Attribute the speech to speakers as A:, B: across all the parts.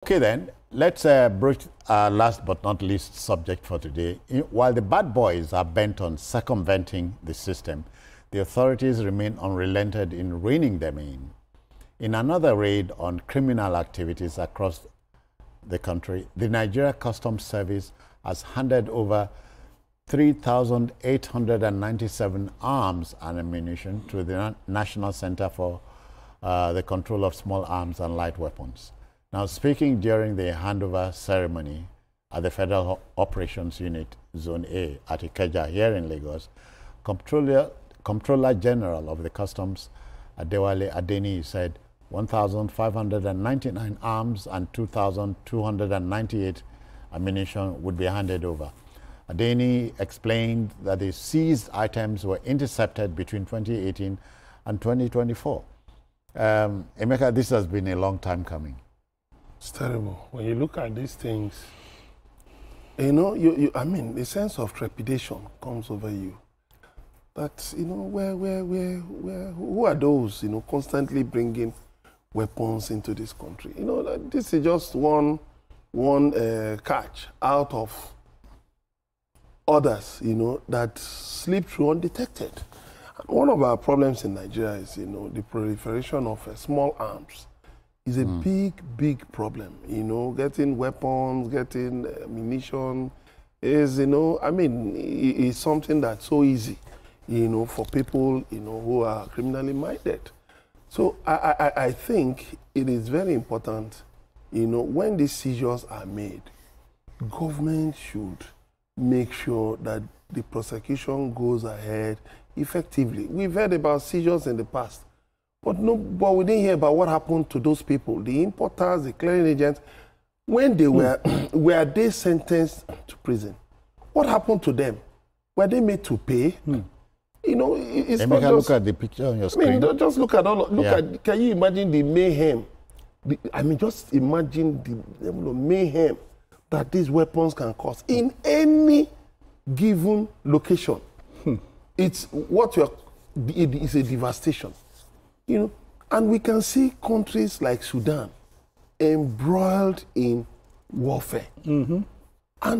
A: Okay then, let's broach our last but not least subject for today. While the bad boys are bent on circumventing the system, the authorities remain unrelented in reining them in. In another raid on criminal activities across the country, the Nigeria Customs Service has handed over 3,897 arms and ammunition to the National Center for the Control of Small Arms and Light Weapons. Now, speaking during the handover ceremony at the Federal Operations Unit, Zone A at Ikeja here in Lagos, Comptroller General of the Customs, Adewale Adeni, said 1,599 arms and 2,298 ammunition would be handed over. Adeni explained that the seized items were intercepted between 2018 and 2024. Emeka, this has been a long time coming.
B: It's terrible. When you look at these things, you know, I mean, the sense of trepidation comes over you. That, you know, who are those, you know, constantly bringing weapons into this country? You know, this is just one catch out of others, you know, that slip through undetected. And one of our problems in Nigeria is, you know, the proliferation of small arms is a big problem. You know, getting weapons, getting ammunition is, you know, I mean, it's something that's so easy, you know, for people, you know, who are criminally minded. So I think it is very important, you know, when these seizures are made, government should make sure that the prosecution goes ahead effectively. We've heard about seizures in the past, but we didn't hear about what happened to those people, the importers, the clearing agents, when they were they sentenced to prison. What happened to them? Were they made to pay? You know, it's not just,
A: look at the picture on your screen.
B: I mean, just look at at. Can you imagine the mayhem? I mean, just imagine the mayhem that these weapons can cause in any given location. It's it is a devastation, you know. And we can see countries like Sudan embroiled in warfare, and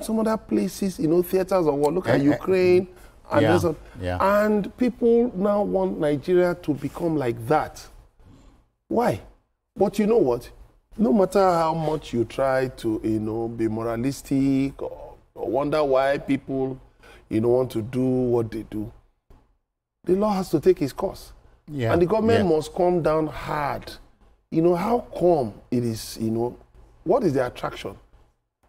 B: some other places, you know, theaters of war. Look at Ukraine. And, and people now want Nigeria to become like that. Why? But you know what? No matter how much you try to, you know, be moralistic or wonder why people, you know, want to do what they do, the law has to take its course. And the government must come down hard. You know, how come it is, you know, what is the attraction,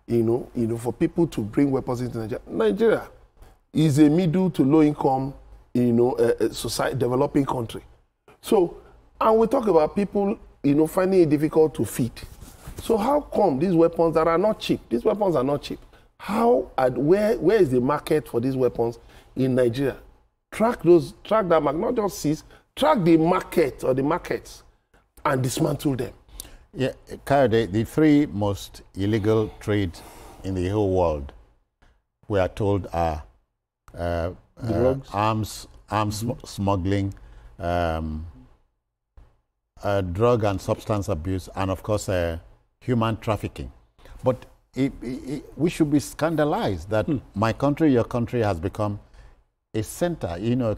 B: you know, for people to bring weapons into Nigeria? Nigeria is a middle to low income, you know, society, developing country. So, and we talk about people, you know, finding it difficult to feed. So how come these weapons that are not cheap, these weapons are not cheap, how and where is the market for these weapons in Nigeria? Track that market, not just seize, track the market or the markets and dismantle them.
A: Yeah, Kayode, the three most illegal trades in the whole world, we are told, are arms smuggling, drug and substance abuse, and of course human trafficking. But we should be scandalized that my country, your country, has become a center, you know,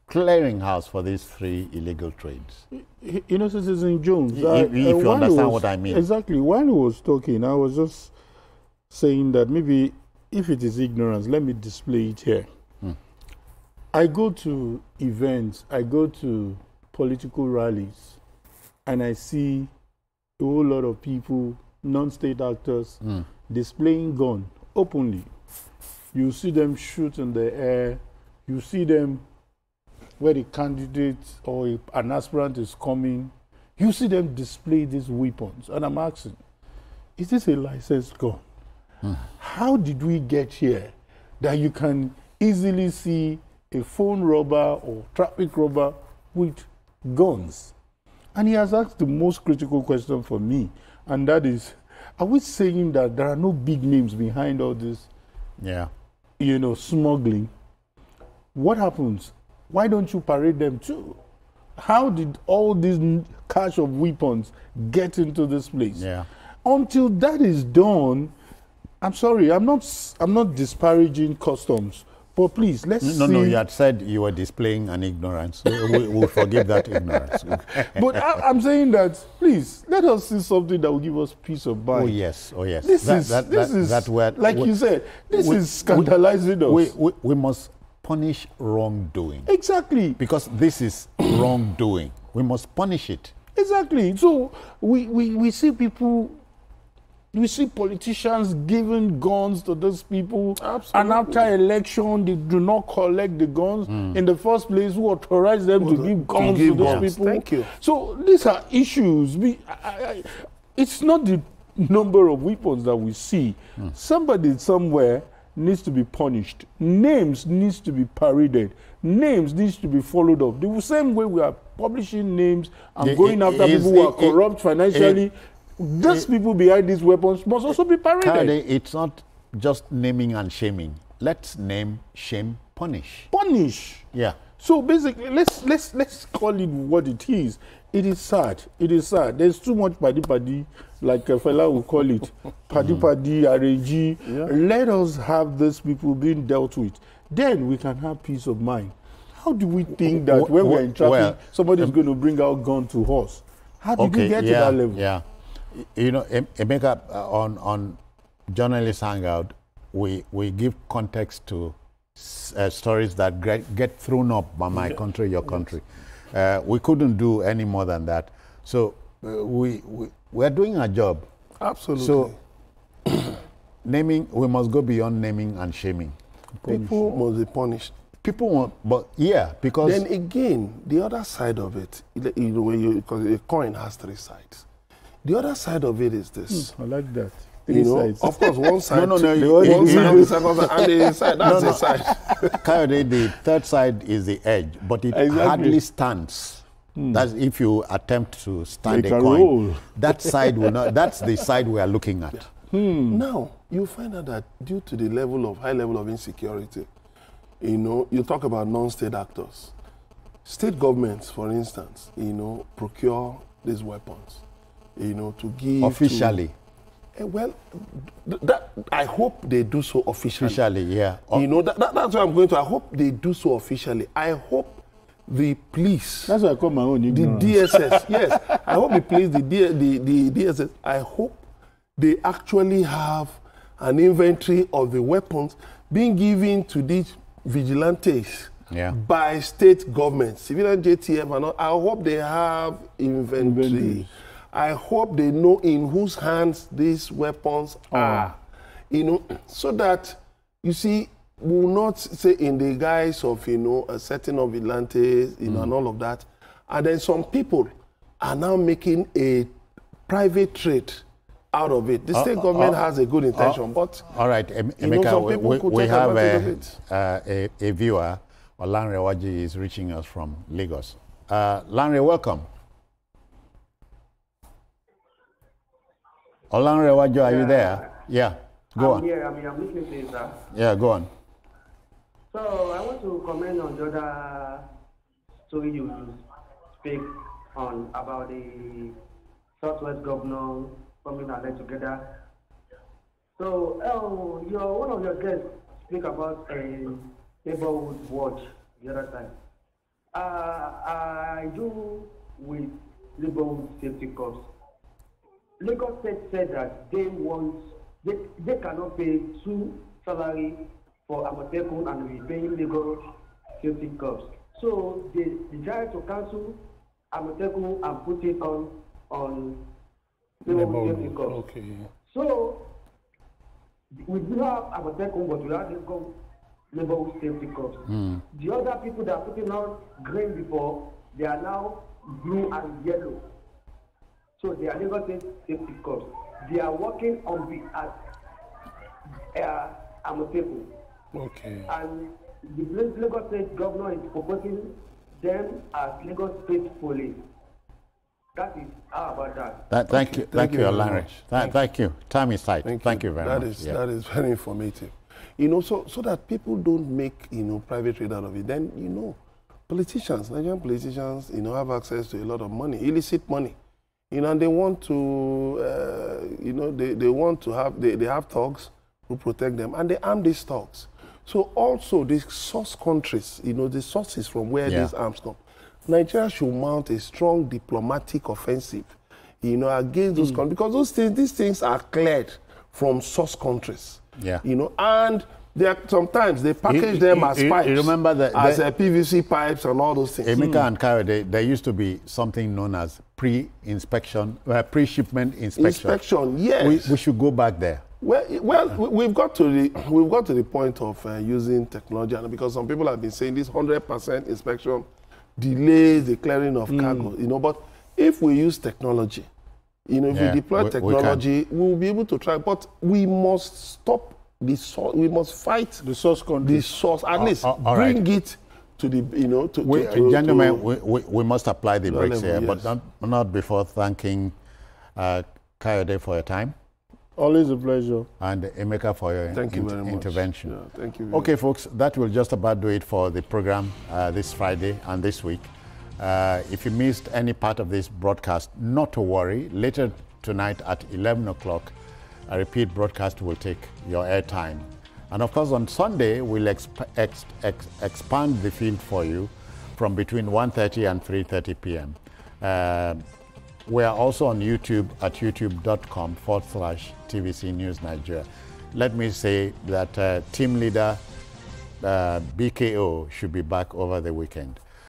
A: clearing house for these three illegal trades.
C: You know, Citizen Jones,
A: if you understand what I mean.
C: Exactly. While he was talking, I was just saying that maybe if it is ignorance, let me display it here. I go to events, I go to political rallies, and I see a whole lot of people, non-state actors, displaying gun openly. You see them shoot in the air. You see them where the candidate or an aspirant is coming. You see them display these weapons. And I'm asking, is this a licensed gun? How did we get here that you can easily see a phone robber or traffic robber with guns? And he has asked the most critical question for me, and that is, are we saying that there are no big names behind all this, you know, smuggling? What happens? Why don't you parade them too? How did all these cache of weapons get into this place? Until that is done, I'm sorry, I'm not disparaging customs. But please, let's see.
A: No, you had said you were displaying an ignorance. We'll forgive that ignorance.
C: But I'm saying that, please, let us see something that will give us peace of mind.
A: Oh, yes. Oh, yes.
C: This is, like you said, this is scandalizing us.
A: We must punish wrongdoing.
C: Exactly.
A: Because this is wrongdoing. We must punish it.
C: Exactly. So we see people... We see politicians giving guns to those people.
B: Absolutely.
C: And after election, they do not collect the guns. In the first place, who authorized them to give guns to those people?
B: Thank you.
C: So these are issues. It's not the number of weapons that we see. Somebody somewhere needs to be punished. Names needs to be paraded. Names needs to be followed up. The same way we are publishing names and going after people who are corrupt financially. Those people behind these weapons must also be paraded.
A: Kayode, it's not just naming and shaming. Let's name, shame, punish.
C: Punish.
A: Yeah.
C: So basically, let's call it what it is. It is sad. It is sad. There's too much paddy, like a fella will call it, paddy, RAG. Yeah. Let us have these people being dealt with. Then we can have peace of mind. How do we think that when we're in traffic, somebody is going to bring out gun to us? How did we get to that level?
A: Yeah. You know, Emeka, on Journalist Hangout, we give context to stories that get thrown up by my country, your country. We couldn't do any more than that. So we're doing our job.
B: Absolutely.
A: So we must go beyond naming and shaming.
B: People must be punished.
A: People want, but yeah, because...
B: Then again, the other side of it, because a coin has three sides. The other side of it is this.
C: I like that.
B: Sides. Of course, one side.
A: One side,
B: and the side. That's the side.
A: Kayode, the third side is the edge, but it hardly stands. That's if you attempt to stand a coin.
C: Roll.
A: That side will not. That's the side we are looking at.
B: Now you find out that due to the high level of insecurity, you talk about non-state actors, state governments, for instance, procure these weapons. To give
A: officially.
B: Well, I hope they do so officially.
A: Officially, yeah.
B: That's what I'm going to. I hope they do so officially. I hope the police.
C: That's why I call my own ignorance.
B: The DSS. Yes, I hope the police, the DSS. I hope they actually have an inventory of the weapons being given to these vigilantes.
A: Yeah.
B: By state governments, civilian JTF and all. I hope they have inventory. I hope they know in whose hands these weapons are, so that, you see, we will not say in the guise of, a setting of vigilantes, and all of that. And then some people are now making a private trade out of it. The state government has a good intention, but...
A: All right, Emeka, we have a viewer, Lanre Waji, is reaching us from Lagos. Lanre, welcome. Olanre Wajo, are you there? Yeah, go on.
D: Yeah, I'm listening to you, sir.
A: Yeah, go on.
D: So, I want to comment on the other story you speak on about the Southwest governor coming and led together. So, one of your guests speak about a neighborhood watch the other time. I do with neighborhood safety corps. Lagos State said that they cannot pay 2 salaries for Amotekun and be paying Lagos Safety Corps. So they decided to cancel Amotekun and put it on Lagos Safety Corps.
B: Okay.
D: So we do have Amotekun, but we have Lagos Safety Corps. The other people that are putting out green before, they are now blue and yellow. So they are Lagos Safety Corps. They are working on Amotekun.
B: Okay.
D: And the Lagos State governor is proposing them as Lagos State Police. That is how about that.
A: Thank you, Larry. Thank you. Time is tight. Thank you very much.
B: That is very informative. So that people don't make private trade out of it. Then Nigerian politicians, have access to a lot of money, illicit money. You know, and they want to, you know, they want to have, they have thugs who protect them, and they arm these thugs. So also the source countries, you know, the sources from where these arms come. Nigeria should mount a strong diplomatic offensive, you know, against those countries, because these things are cleared from source countries. Yeah. You know, and sometimes they package them as pipes. You remember that as PVC pipes and all those things.
A: Emeka and Kayode, there used to be something known as pre-inspection, pre-shipment inspection.
B: Inspection, yes.
A: We should go back there.
B: Well, we've got to the point of using technology, and because some people have been saying this 100% inspection delays the clearing of cargo. You know, but if we use technology, you know, if we deploy technology, we'll be able to try. But we must stop the source. We must fight
C: the source country.
B: The source, at least bring it to the, you know,
A: gentlemen, we must apply the brakes here, but not before thanking Kayode for your time.
C: Always a pleasure.
A: And Emeka for your intervention.
B: Yeah, thank you.
A: Okay, folks, that will just about do it for the program this Friday and this week. If you missed any part of this broadcast, not to worry. Later tonight at 11 o'clock, a repeat broadcast will take your airtime. And of course, on Sunday, we'll expand the field for you from between 1:30 and 3:30 p.m. We are also on YouTube at youtube.com/TVC News Nigeria. Let me say that team leader BKO should be back over the weekend.